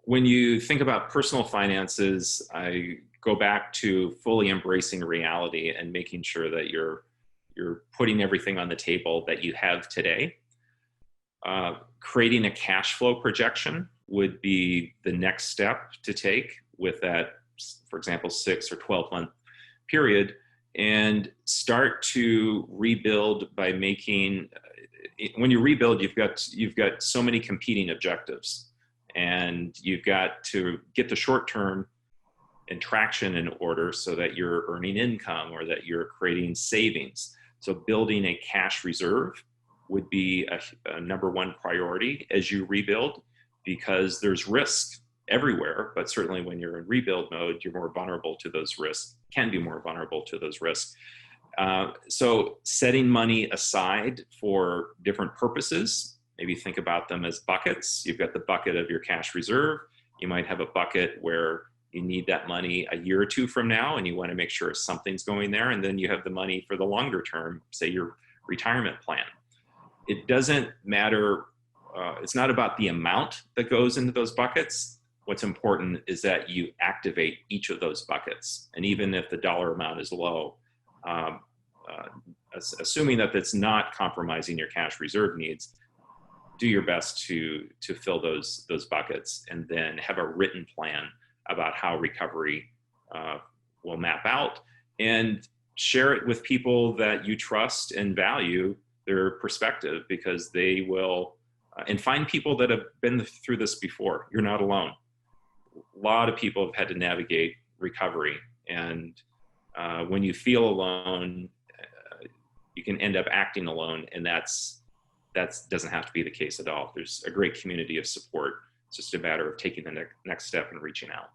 when you think about personal finances, I go back to fully embracing reality and making sure that you're putting everything on the table that you have today. Creating a cash flow projection would be the next step to take with that, for example, 6 or 12 month period, and start to rebuild by making. When you rebuild, you've got so many competing objectives, and you've got to get the short term and traction in order so that you're earning income or that you're creating savings. So building a cash reserve would be a number one priority as you rebuild, because there's risk everywhere, but certainly when you're in rebuild mode, you're more vulnerable to those risks, can be more vulnerable to those risks. So setting money aside for different purposes, maybe think about them as buckets. You've got the bucket of your cash reserve. You might have a bucket where you need that money a year or two from now, and you want to make sure something's going there. And then you have the money for the longer term, say your retirement plan. It doesn't matter. It's not about the amount that goes into those buckets. What's important is that you activate each of those buckets. And even if the dollar amount is low, assuming that that's not compromising your cash reserve needs, do your best to fill those buckets, and then have a written plan about how recovery will map out, and share it with people that you trust and value their perspective, because they will, and find people that have been through this before. You're not alone. A lot of people have had to navigate recovery, and when you feel alone, you can end up acting alone, and that doesn't have to be the case at all. There's a great community of support. It's just a matter of taking the next step and reaching out.